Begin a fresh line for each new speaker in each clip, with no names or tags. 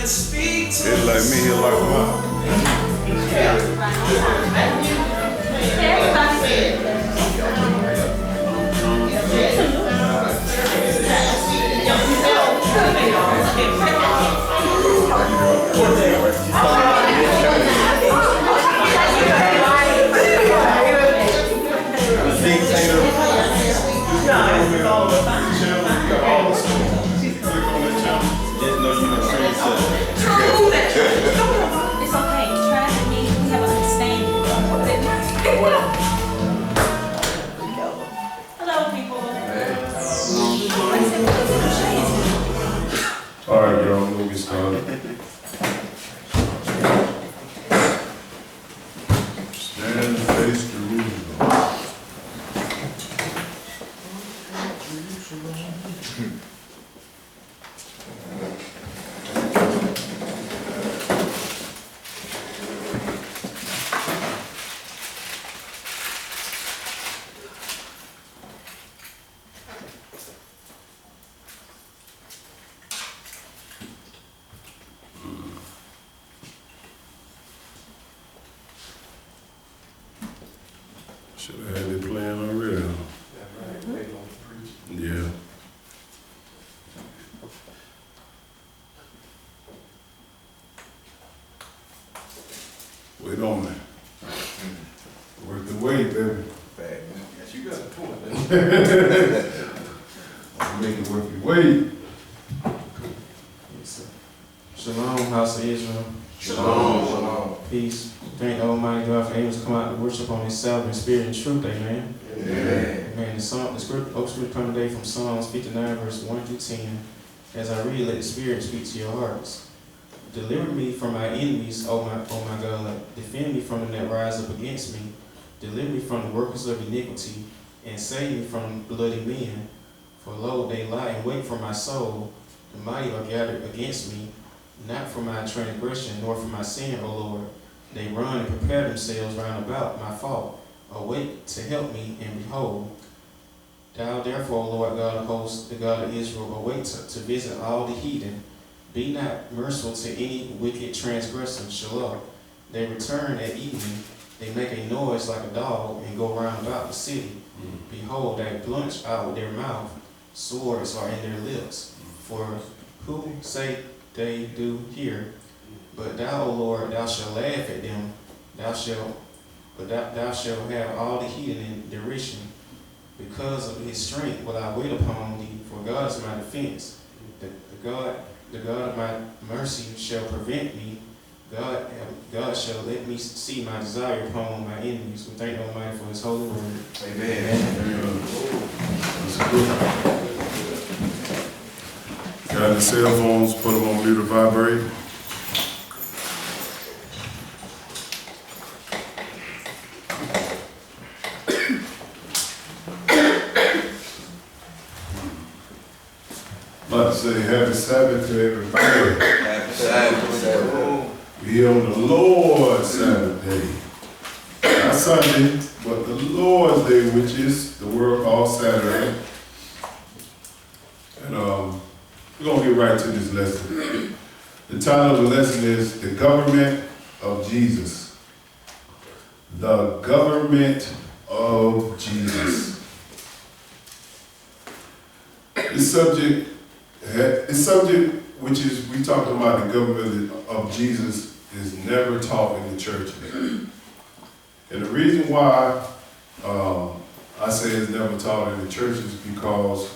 It's like me, he'll lock him out.
It's okay. Try to meet. We have an understanding. Hello, people.
All right, girl, we'll get started. Stand and face Jerusalem. Should have had it playing already. Huh? Yeah. Wait on me. Work the weight, baby.
Yes, you got a point.
Make it worth your weight.
Shalom, house of Israel.
Shalom, shalom.
Peace. Thank the Almighty God for able to come out to worship on His Sabbath in spirit and truth. Amen.
Amen.
Amen. The scripture come today from Psalms 59, verse 1 through 10. As I read, let the Spirit speak to your hearts. Deliver me from my enemies, O my God. Defend me from them that rise up against me. Deliver me from the workers of iniquity, and save me from bloody men. For lo, they lie in wait for my soul. The mighty are gathered against me, not for my transgression, nor for my sin, O Lord. They run and prepare themselves round about my fault. Awake to help me, and behold, thou therefore, Lord God of hosts, the God of Israel, awake to visit all the heathen. Be not merciful to any wicked transgressor. Shalom. They return at evening. They make a noise like a dog and go round about the city. Behold, they plunge out with their mouth. Swords are in their lips. For who say they do hear? But thou, O Lord, thou shalt laugh at them. Thou shalt have all the heathen in derision. Because of his strength will I wait upon thee, for God is my defense. The God of my mercy shall prevent me. God shall let me see my desire upon my enemies. We thank the Almighty for His holy word.
Amen.
Got the cell phones, put them on mute or vibrate. About to say happy Sabbath to everybody.
Happy Sabbath.
We on the Lord's Sabbath day. Not Sunday, but the Lord's day, which is the word called Saturday. And we're going to get right to this lesson. The title of the lesson is The Government of Jesus. The Government of Jesus. This subject, which is, we talked about the government of Jesus, is never taught in the churches. And the reason why I say it's never taught in the churches because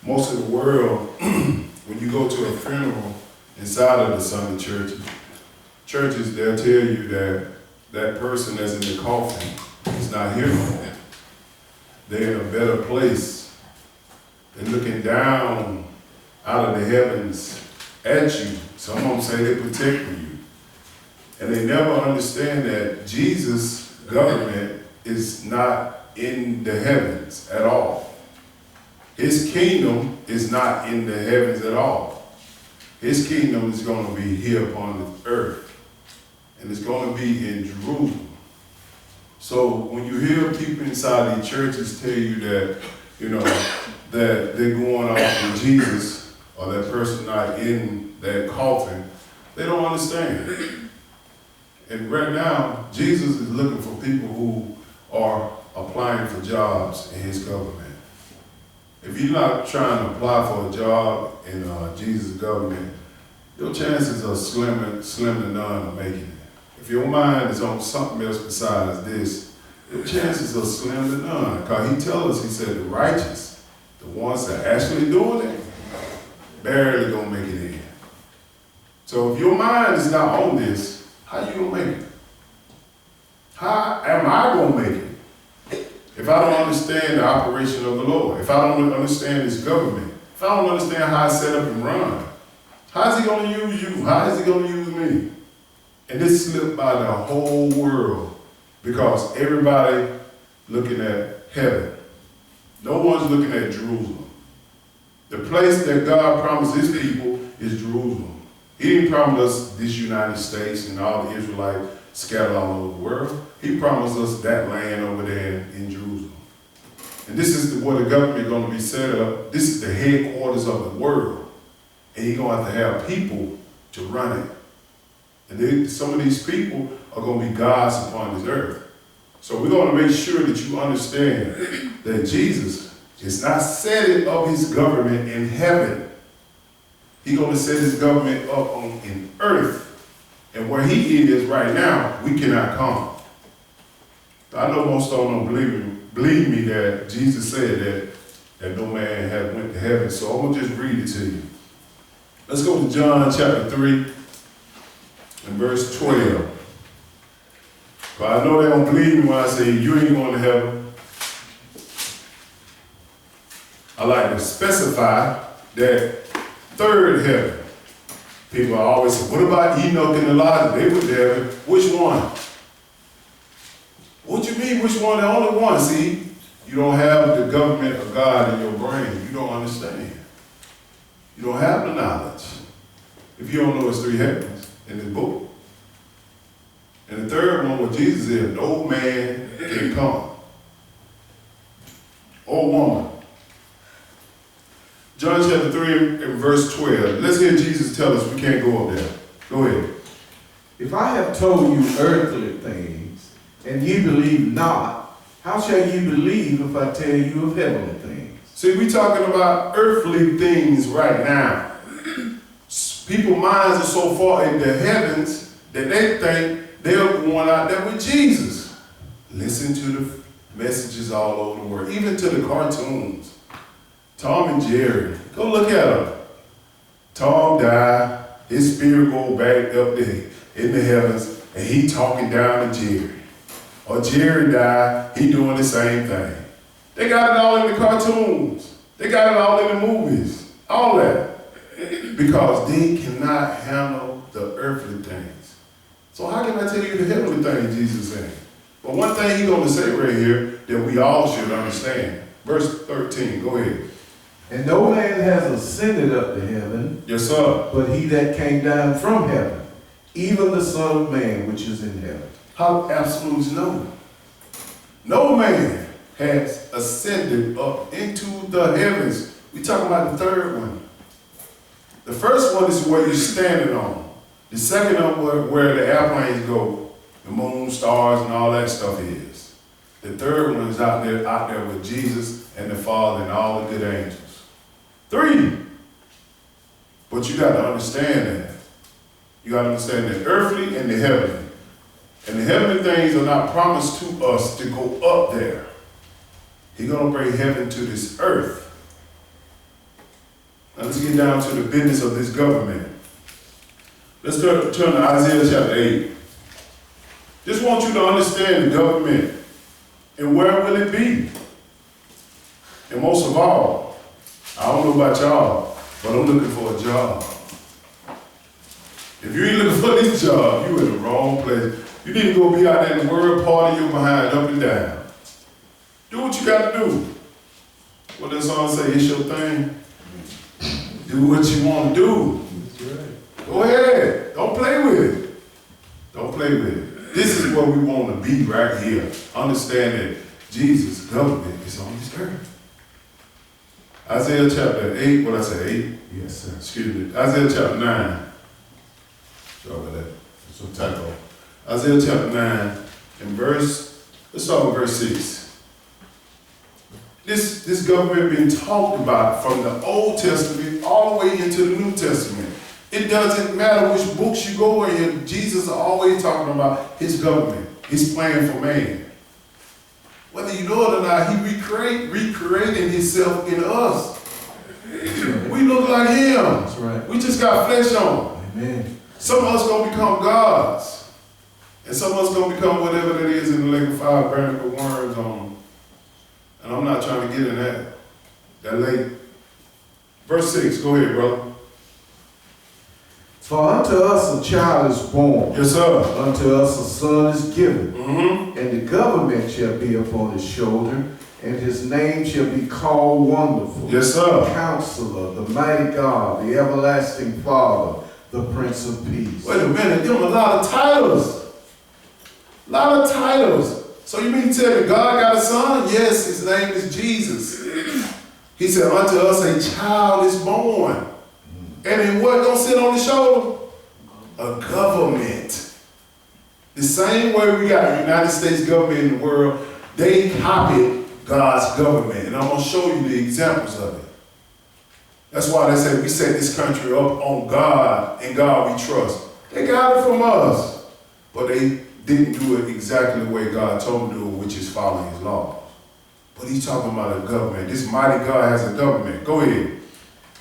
most of the world, when you go to a funeral inside of the Sunday churches, they'll tell you that that person that's in the coffin is not here no more. They're in a better place. They're looking down out of the heavens at you. Some of them say they're protecting you. And they never understand that Jesus' government is not in the heavens at all. His kingdom is not in the heavens at all. His kingdom is going to be here upon the earth. And it's going to be in Jerusalem. So when you hear people inside these churches tell you that, that they're going off with Jesus, or that person not in that coffin, they don't understand. And right now, Jesus is looking for people who are applying for jobs in his government. If you're not trying to apply for a job in Jesus' government, your chances are slim to none of making it. If your mind is on something else besides this, your chances are slim to none. Because he tells us, he said, the righteous, the ones that are actually doing it, barely gonna make it in. So if your mind is not on this, how you gonna make it? How am I gonna make it? If I don't understand the operation of the Lord, if I don't understand his government, if I don't understand how it's set up and run, how is he gonna use you? How is he gonna use me? And this slipped by the whole world because everybody looking at heaven. No one's looking at Jerusalem. The place that God promised his people is Jerusalem. He didn't promise us this United States and all the Israelites scattered all over the world. He promised us that land over there in Jerusalem. And this is where the government is going to be set up. This is the headquarters of the world. And he's going to have people to run it. And some of these people are going to be gods upon this earth. So we're going to make sure that you understand that Jesus is not setting up his government in heaven. He's going to set his government up in earth. And where he is right now, we cannot come. I know most of them don't believe me that Jesus said that no man had went to heaven. So I'm going to just read it to you. Let's go to John chapter 3 and verse 12. But I know they don't believe me when I say you ain't going to heaven. I like to specify that third heaven. People always say, what about Enoch and Elijah? They were there. Which one? What you mean, which one? The only one. See, you don't have the government of God in your brain. You don't understand. You don't have the knowledge. If you don't know it's three heavens in this book. And the third one, where Jesus is, no man can come. Or woman. John chapter 3 and verse 12. Let's hear Jesus tell us we can't go up there. Go ahead.
If I have told you earthly things, and ye believe not, how shall you believe if I tell you of heavenly things?
See, we're talking about earthly things right now. People's minds are so far in the heavens that they think they're going out there with Jesus. Listen to the messages all over the world, even to the cartoons. Tom and Jerry, go look at them. Tom died, his spirit go back up there in the heavens, and he talking down to Jerry. Or Jerry died, he doing the same thing. They got it all in the cartoons. They got it all in the movies. All that. Because they cannot handle the earthly things. So how can I tell you the heavenly things Jesus said? But one thing he's going to say right here that we all should understand. Verse 13, go ahead.
And no man has ascended up to heaven,
Yes, sir.
but he that came down from heaven, even the Son of Man which is in heaven.
How absolute no? No man has ascended up into the heavens. We talking about the third one. The first one is where you're standing on. The second one where the airplanes go, the moon, stars, and all that stuff is. The third one is out there with Jesus and the Father and all the good angels. 3. But you got to understand that. You got to understand the earthly and the heavenly. And the heavenly things are not promised to us to go up there. He's going to bring heaven to this earth. Now let's get down to the business of this government. Let's turn to Isaiah chapter 8. Just want you to understand the government and where will it be. And most of all, I don't know about y'all, but I'm looking for a job. If you ain't looking for this job, you in the wrong place. You need to go be out there in the world, party your behind up and down. Do what you got to do. What that song say? It's your thing. Do what you want to do. Go ahead. Don't play with it. Don't play with it. This is where we want to be right here. Understand that Jesus' government is on this earth. Isaiah chapter 8, what I say, 8?
Yes, sir.
Excuse me. Isaiah chapter 9. Sorry about that. It's a typo. Isaiah chapter 9 and let's start with verse 6. This government being talked about from the Old Testament all the way into the New Testament. It doesn't matter which books you go in, Jesus is always talking about his government, his plan for man. Whether you know it or not, he recreating himself in us. We look like him.
That's right.
We just got flesh on.
Amen.
Some of us gonna become gods. And some of us gonna become whatever that is in the lake of fire burning with worms on them. And I'm not trying to get in that lake. Verse 6, go ahead, brother.
For unto us a child is born,
Yes, sir.
unto us a son is given,
Mm-hmm.
and the government shall be upon his shoulder, and his name shall be called Wonderful,
Yes, sir.
Counselor, the Mighty God, the Everlasting Father, the Prince of Peace.
Wait a minute, give him a lot of titles. A lot of titles. So you mean to tell me God got a son? Yes, his name is Jesus. He said, unto us a child is born. And then what gonna sit on the shoulder? A government. The same way we got the United States government in the world, they copied God's government. And I'm gonna show you the examples of it. That's why they say we set this country up on God and God we trust. They got it from us, but they didn't do it exactly the way God told them to do it, which is following his laws. But he's talking about a government. This mighty God has a government. Go ahead.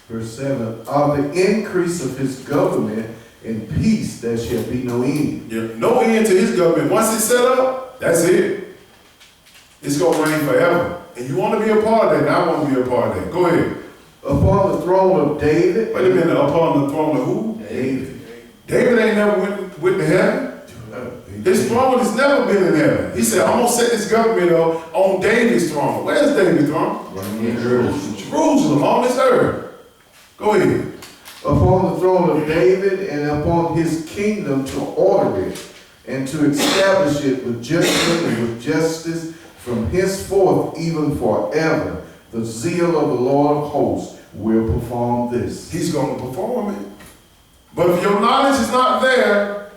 Verse 7, of the increase of his government and peace there shall be no end.
Yeah, no end to his government. Once it's set up, that's it. It's going to reign forever. And you want to be a part of that, and I want to be a part of that. Go ahead.
Upon the throne of David.
Wait a minute, upon the throne of who?
David.
David ain't never went to heaven. His throne has never been in heaven. He said, I'm going to set this government up on David's throne. Where's David's throne? Jerusalem, on this earth. Go ahead.
Upon the throne of David and upon his kingdom to order it and to establish it with judgment and with justice from henceforth even forever. The zeal of the Lord of hosts will perform this.
He's going to perform it. But if your knowledge is not there,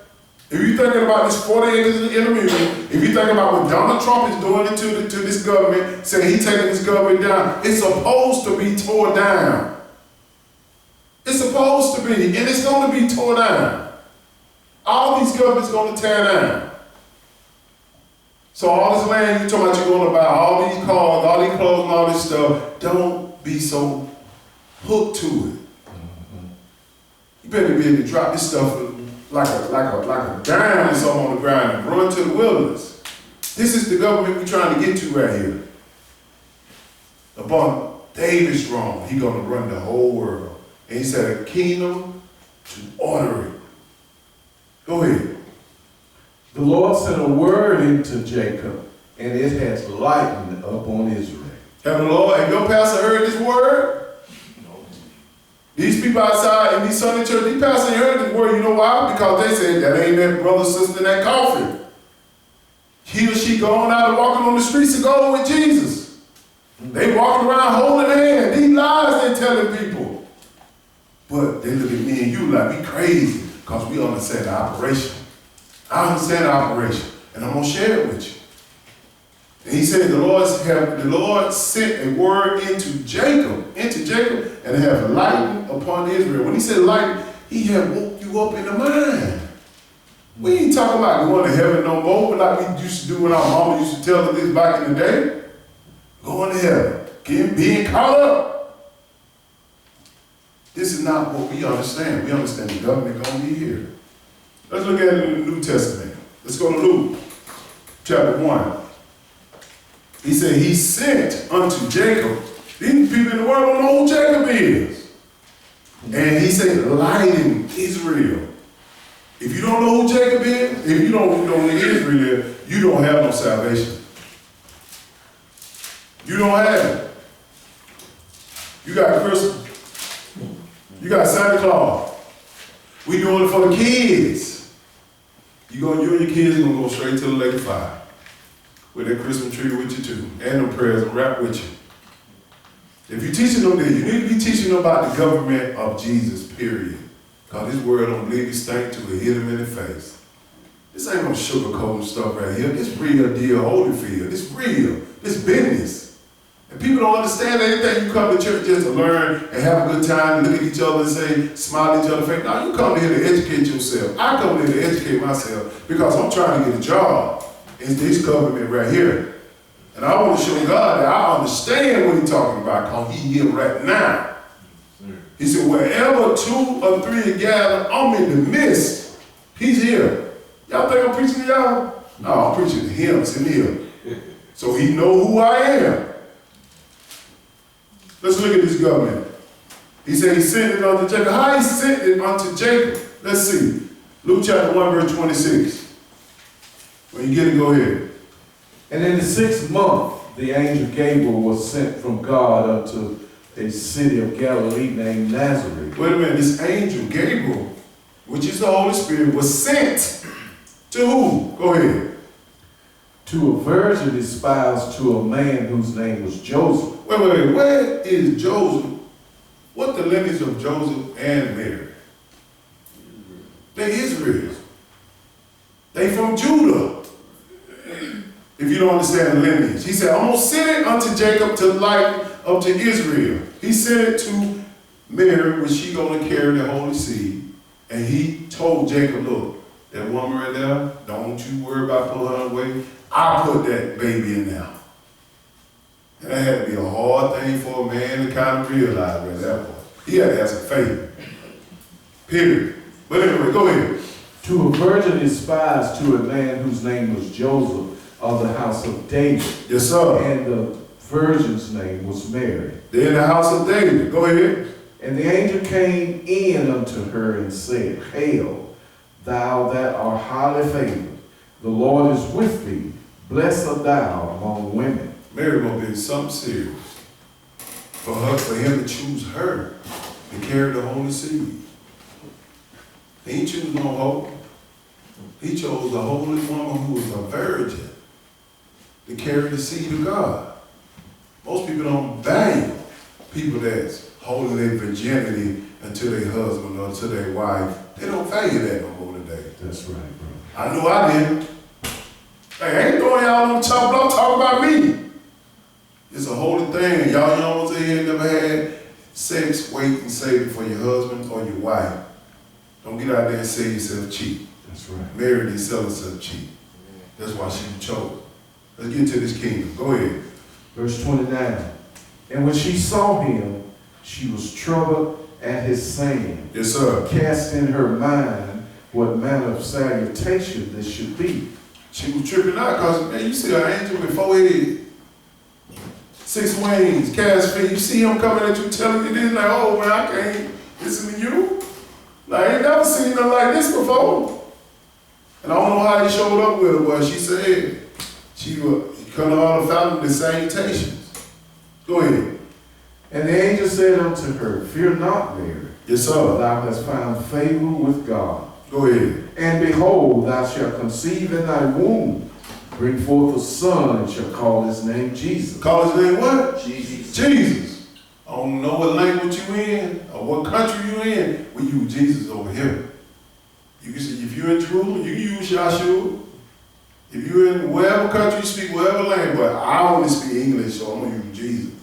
if you're thinking about this 40 acres in the mule, if you're thinking about what Donald Trump is doing to this government, saying he's taking this government down, it's supposed to be torn down. It's supposed to be, and it's going to be torn down. All these governments going to tear down. So all this land you're talking about you're going to buy, all these cars, all these clothes, and all this stuff, don't be so hooked to it. You better be able to drop this stuff like a dime or something on the ground and run to the wilderness. This is the government we're trying to get to right here. Upon David's throne, he's going to run the whole world. And he said a kingdom to order it. Go ahead.
The Lord sent a word into Jacob, and it has lightened upon Israel.
Have the Lord, have your pastor heard this word? These people outside in these Sunday church, these pastors ain't heard this word. You know why? Because they said that ain't that brother, sister in that coffin. He or she going out and walking on the streets of gold with Jesus. They walking around holding hands. These lies they telling people. But they look at me and you like we crazy because we understand the operation. I understand the operation, and I'm gonna share it with you. And he said the Lord sent a word into Jacob, and have lightened upon Israel. When he said lighten, he had woke you up in the mind. We ain't talking about going to heaven no more, like we used to do when our mama used to tell us this back in the day. Going to heaven, being caught up. This is not what we understand. We understand the government gonna be here. Let's look at it in the New Testament. Let's go to Luke, chapter 1. He said he sent unto Jacob. These people in the world don't know who Jacob is. And he said, lighten Israel. If you don't know who Jacob is, if you don't know who Israel is, you don't have no salvation. You don't have it. You got Christmas. You got Santa Claus. We doing it for the kids. You and your kids are gonna go straight to the lake of fire with that Christmas tree with you too, and them prayers wrapped with you. If you're teaching them this, you need to be teaching them about the government of Jesus, period. Because this world don't believe he stink till it hit him in the face. This ain't no sugarcoating stuff right here. This real deal Holyfield. This real. This business. And people don't understand anything. You come to church just to learn and have a good time and look at each other and say, smile at each other face. No, you come here to educate yourself. I come here to educate myself because I'm trying to get a job in this government right here. And I want to show God that I understand what he's talking about because he's here right now. He said, wherever 2 or 3 are gathered, I'm in the midst. He's here. Y'all think I'm preaching to y'all? No, I'm preaching to him. It's in here. So he know who I am. Let's look at this government. He said he sent it unto Jacob. How he sent it unto Jacob? Let's see. Luke chapter 1, verse 26. When you get it, go ahead.
And in the 6th month, the angel Gabriel was sent from God unto a city of Galilee named Nazareth.
Wait a minute. This angel Gabriel, which is the Holy Spirit, was sent to who? Go ahead.
To a virgin espoused to a man whose name was Joseph.
Wait. Where is Joseph? What the lineage of Joseph and Mary? They Israel. They from Judah. If you don't understand the lineage. He said, I'm going to send it unto Jacob to lighten up to Israel. He sent it to Mary, which she going to carry the holy seed. And he told Jacob, look, that woman right there, don't you worry about pulling her away. I'll put that baby in there. And that had to be a hard thing for a man to kind of realize right that point. He had to have some faith. Period. But anyway, go ahead.
To a virgin espoused to a man whose name was Joseph of the house of David.
Yes, sir.
And the virgin's name was Mary.
They're in the house of David. Go ahead.
And the angel came in unto her and said, Hail, thou that art highly favored, the Lord is with thee. Blessed art thou among women.
Mary gonna be something serious. For him to choose her to carry the holy seed. He ain't choose no hope. He chose the holy woman who was a virgin to carry the seed of God. Most people don't value people that's holding their virginity until their husband or to their wife. They don't value that no more today.
That's right, bro.
I know I didn't. Hey, I ain't throwing y'all on the top block, talk about me. It's a holy thing. Y'all young ones in here never had sex, wait and save it for your husband or your wife. Don't get out there and sell yourself cheap.
That's right.
Mary didn't sell herself cheap. That's why she chose. Let's get to this kingdom. Go ahead.
Verse 29. And when she saw him, she was troubled at his saying,
Yes, sir.
cast in her mind what manner of salutation this should be.
She was tripping out because, man, you see an angel with 4 heads, 6 wings, cast feet. You see him coming at you telling you this, like, oh, man, I can't listen to you. Like, I ain't never seen nothing like this before. And I don't know how he showed up with her, but she said she couldn't all found the salutations. Go ahead.
And the angel said unto her, Fear not, Mary,
Yes,
for
sir.
thou hast found favor with God.
Go ahead.
And behold, thou shalt conceive in thy womb, bring forth a son, and shall call his name Jesus.
Call his name what?
Jesus.
Jesus. I don't know what language you in or what country you in. We use Jesus over here. You can see if you're in Jerusalem, you can use Yahshua. If you're in whatever country you speak, whatever language, but I only speak English, so I'm gonna use Jesus.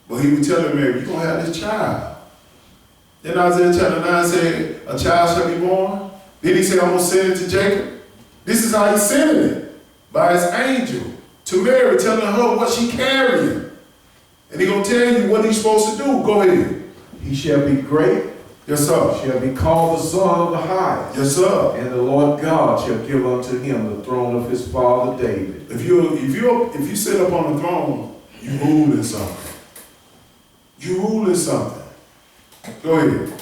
But he would tell Mary, you're gonna have this child. Then Isaiah chapter 9 said, a child shall be born. Then he said, I'm gonna send it to Jacob. This is how he sent it, by his angel, to Mary, telling her what she carrying. And he gonna tell you what he's supposed to do. Go ahead.
He shall be great,
Yes, sir.
shall be called the Son of the Highest.
Yes, sir.
And the Lord God shall give unto him the throne of his father David.
If you sit up on the throne, you rule in something. You rule in something. Go ahead.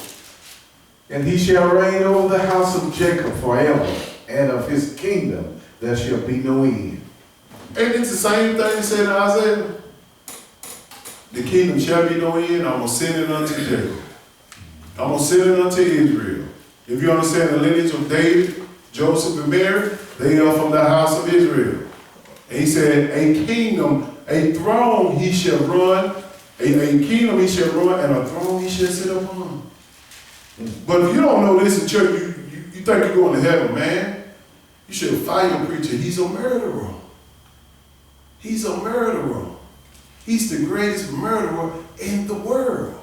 And he shall reign over the house of Jacob forever, and of his kingdom there shall be no end.
Ain't it the same thing he said in Isaiah? The kingdom shall be no end. I'm going to send it unto Jacob. I'm going to send it unto Israel. If you understand the lineage of David, Joseph, and Mary, they are from the house of Israel. And he said, a kingdom, A throne he shall run, a kingdom he shall run, and a throne he shall sit upon. But if you don't know this in church, you think you're going to heaven, man. You should fire your preacher. He's a murderer. He's a murderer. He's the greatest murderer in the world.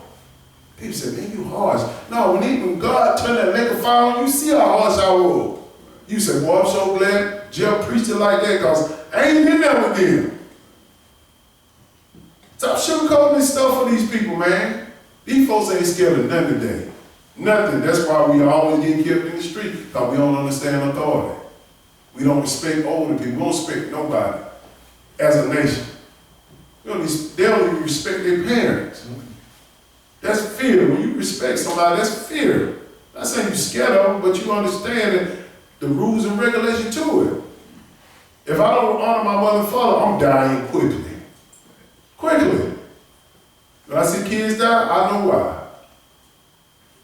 People say, man, you harsh. No, when God turned that lake of fire on, you see how harsh I was. You say, boy, I'm so glad Jeff preached it like that, because I ain't in there with them. Stop sugarcoating this stuff for these people, man. These folks ain't scared of nothing today. Nothing. That's why we always get killed in the street, because we don't understand authority. We don't respect older people. We don't respect nobody as a nation. They don't even respect their parents. That's fear. When you respect somebody, that's fear. I'm not saying you're scared of them, but you understand the rules and regulations to it. If I don't honor my mother and father, I'm dying quickly. Quickly. When I see kids die, I know why.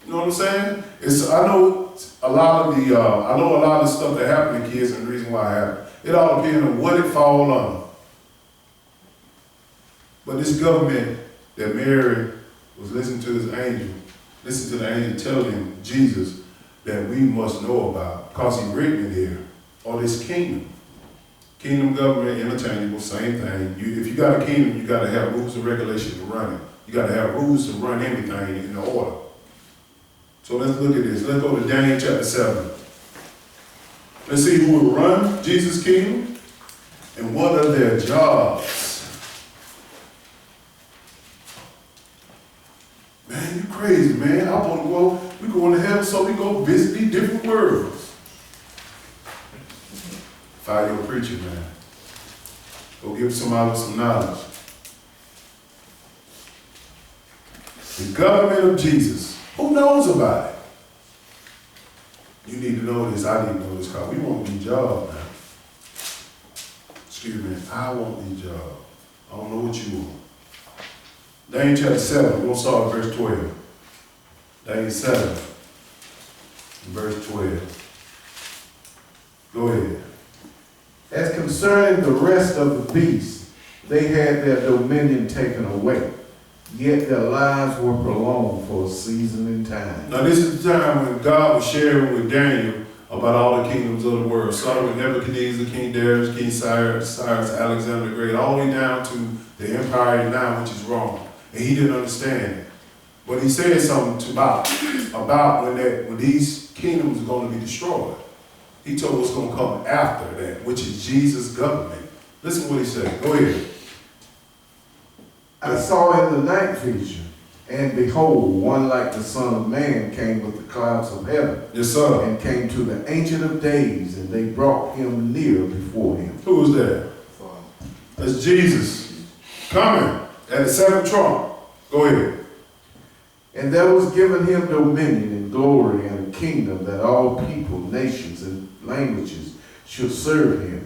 You know what I'm saying? I know a lot of the stuff that happened to kids and the reason why it happened. It all depends on what it falls under. But this government that Mary was listening to this angel, listen to the angel telling Jesus that we must know about, because he written it here, or this kingdom. Kingdom, government, interchangeable, same thing. If you got a kingdom, you got to have rules and regulations to run it. You got to have rules to run everything in order. So let's look at this. Let's go to Daniel chapter 7. Let's see who will run Jesus' kingdom and what are their jobs. Man, you crazy, man. I want to go, we going to heaven so we go visit these different worlds. Fire your preacher, man. Go give somebody some knowledge. The government of Jesus. Who knows about it? You need to know this. I need to know this, because we want these jobs now. Excuse me. I want these jobs. I don't know what you want. Daniel chapter 7, we're going to start at verse 12. Daniel 7, verse 12. Go ahead.
As concerning the rest of the beasts, they had their dominion taken away, yet their lives were prolonged for a season in time.
Now this is the time when God was sharing with Daniel about all the kingdoms of the world. Starting with Nebuchadnezzar, King Darius, King Cyrus, Alexander the Great, all the way down to the empire now, which is Rome. And he didn't understand it. But he said something about when these kingdoms are going to be destroyed. He told us what's going to come after that, which is Jesus' government. Listen to what he said. Go ahead.
I saw in the night vision, and behold, one like the Son of Man came with the clouds of heaven.
Yes, sir.
And came to the Ancient of Days, and they brought him near before him.
Who was that? That's Jesus coming at the seventh trump. Go ahead.
And there was given him dominion and glory and a kingdom, that all people, nations, and languages should serve him.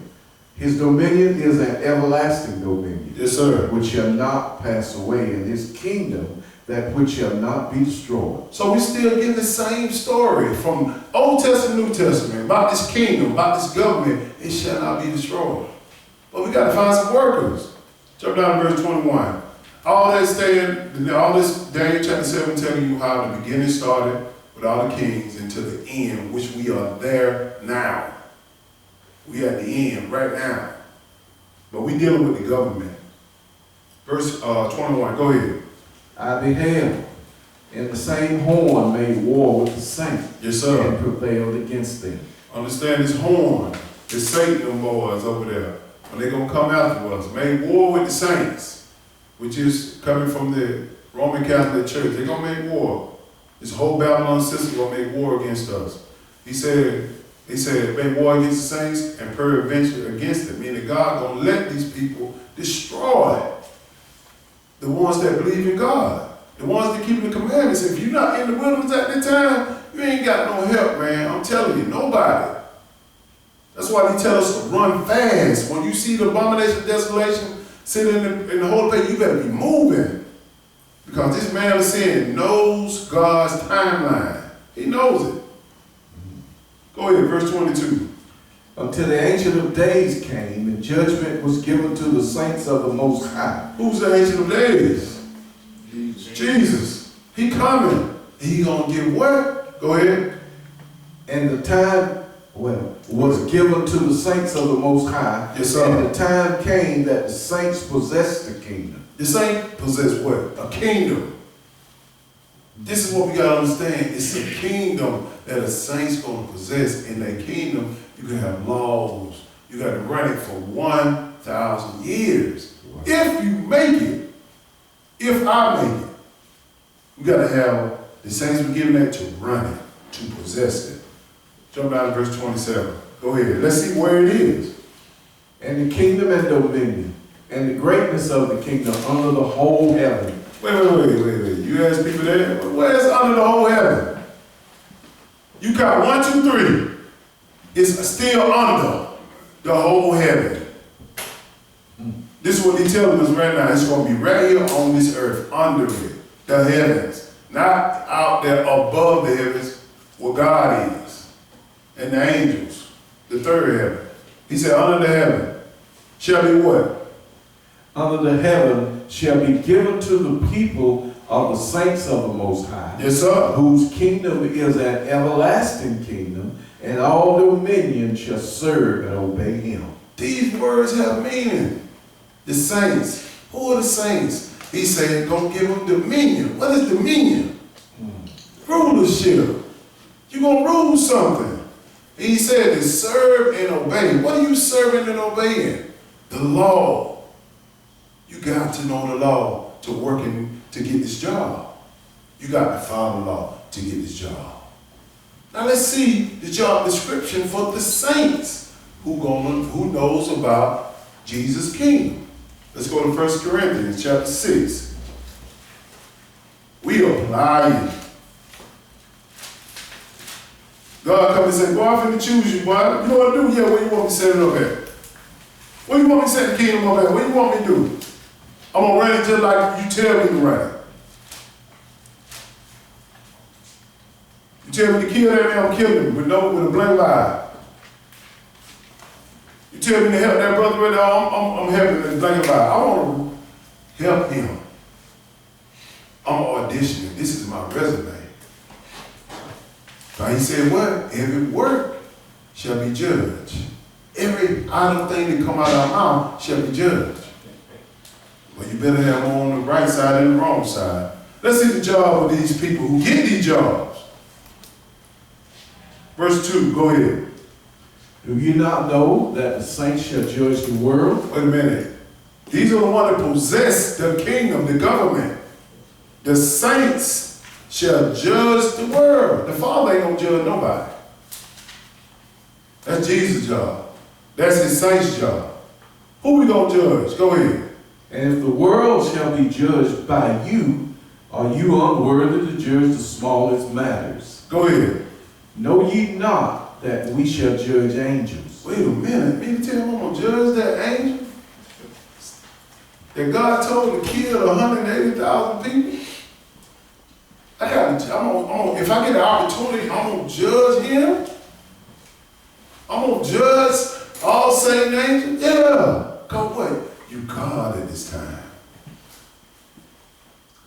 His dominion is an everlasting dominion,
Yes, sir.
which shall not pass away, and his kingdom that which shall not be destroyed.
So we still get the same story from Old Testament, New Testament, about this kingdom, about this government. It shall not be destroyed. But we got to find some workers. Jump down to verse 21. All this Daniel chapter 7 telling you how the beginning started with all the kings and to the end, which we are there now. We at the end right now. But we dealing with the government. Verse 21, go ahead.
I beheld, and the same horn made war with the saints,
Yes, sir.
and prevailed against them.
Understand this horn, this Satan them boys over there, when they're going to come after us, made war with the saints, which is coming from the Roman Catholic Church. They're going to make war. This whole Babylon system going to make war against us. He said, make war against the saints and peradventure against them, meaning God going to let these people destroy the ones that believe in God, the ones that keep the commandments. If you're not in the wilderness at that time, you ain't got no help, man. I'm telling you, nobody. That's why he tells us to run fast. When you see the abomination of desolation sitting in the holy place, you better be moving. Because this man of sin knows God's timeline. He knows it. Go ahead, verse 22.
until the Ancient of Days came, and judgment was given to the saints of the Most High.
Who's the Ancient of Days? Jesus. He coming. He gonna get what? Go ahead.
And the time, was given to the saints of the Most High.
Yes, sir.
And the time came that the saints possessed the kingdom.
The saint possess what? A kingdom. This is what we gotta understand. It's a kingdom that a saint's gonna possess. In that kingdom, you can have laws. You gotta run it for 1,000 years. If you make it, if I make it, we gotta have the saints were given that to run it, to possess it. Jump down to verse 27. Go ahead. Let's see where it is.
And the kingdom and dominion, and the greatness of the kingdom under the whole heaven.
Wait. You ask people there, where's under the whole heaven? You got 1, 2, 3. It's still under the whole heaven. This is what he's telling us right now. It's going to be right here on this earth, under it, the heavens. Not out there above the heavens where God is. And the angels, the third heaven. He said, under the heaven shall be what?
Under the heaven shall be given to the people of the saints of the Most High.
Yes, sir.
Whose kingdom is an everlasting kingdom, and all dominion shall serve and obey him.
These words have meaning. The saints. Who are the saints? He said, go give them dominion. What is dominion? Rulership. You're going to rule something. He said to serve and obey. What are you serving and obeying? The law. You got to know the law to work to get this job. You got to follow the law to get this job. Now let's see the job description for the saints who knows about Jesus' kingdom. Let's go to 1 Corinthians chapter 6. We apply it. God come and say, boy, I'm finna choose you, boy. You know what to do? Yeah, where you want me to set it up at? Where you want me to set the kingdom up at? What you want me to do? I'm gonna run it just like you tell me to run it. You tell me to kill that man, I'm killing him with a blank eye. You tell me to help that brother right now, I'm helping him with a blank eye. I want to help him. I'm auditioning. This is my resume. Now he said what? Every work shall be judged. Every idle thing that come out of our mouth shall be judged. Well, you better have them on the right side and the wrong side. Let's see the job of these people who get these jobs. Verse 2, go ahead.
Do you not know that the saints shall judge the world?
Wait a minute. These are the ones that possess the kingdom, the government. The saints shall judge the world. The Father ain't gonna judge nobody. That's Jesus' job. That's his saints' job. Who we gonna judge? Go ahead.
And if the world shall be judged by you, are you unworthy to judge the smallest matters?
Go ahead.
Know ye not that we shall judge angels?
Wait a minute. Me to tell him I'm gonna judge that angel? That God told to kill 180,000 people? If I get the opportunity, I'm gonna judge him? I'm gonna judge all Satan angels? Yeah. Go what? You God at this time.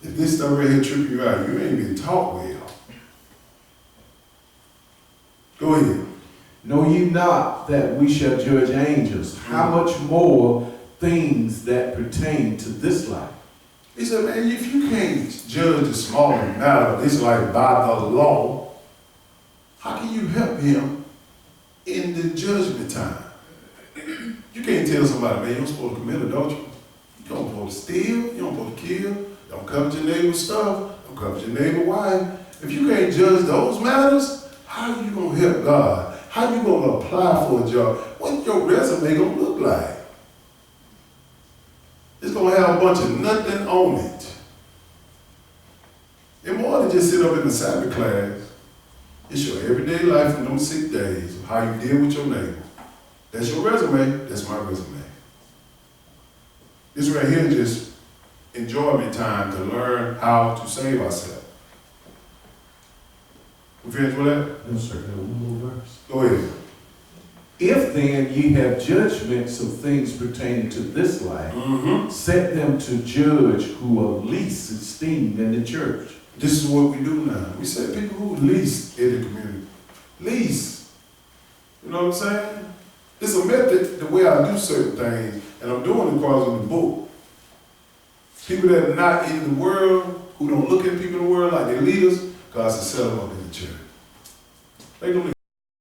If this stuff right here trip you out, you ain't been taught well. Go ahead.
Know ye not that we shall judge angels? How much more things that pertain to this life?
He said, man, if you can't judge the small matter of this life by the law, how can you help him in the judgment time? You can't tell somebody, man, you're supposed to commit adultery. You don't supposed to steal. You don't supposed to kill. Don't covet your neighbor's stuff. Don't covet your neighbor's wife. If you can't judge those matters, how are you going to help God? How are you going to apply for a job? What's your resume going to look like? It's going to have a bunch of nothing on it. And more than just sit up in the Sabbath class, it's your everyday life in those 6 days of how you deal with your neighbor. That's your resume. That's my resume. This right here is just enjoyment time to learn how to save ourselves. We finished with that?
No, sir. One more verse.
Go ahead.
If then ye have judgments of things pertaining to this life,
Mm-hmm.
set them to judge who are least esteemed in the church.
This is what we do now. We say people who least in the community. Least. You know what I'm saying? It's a method, the way I do certain things, and I'm doing it because of the book. People that are not in the world, who don't look at people in the world like they're leaders, God said set them up in the church. Make them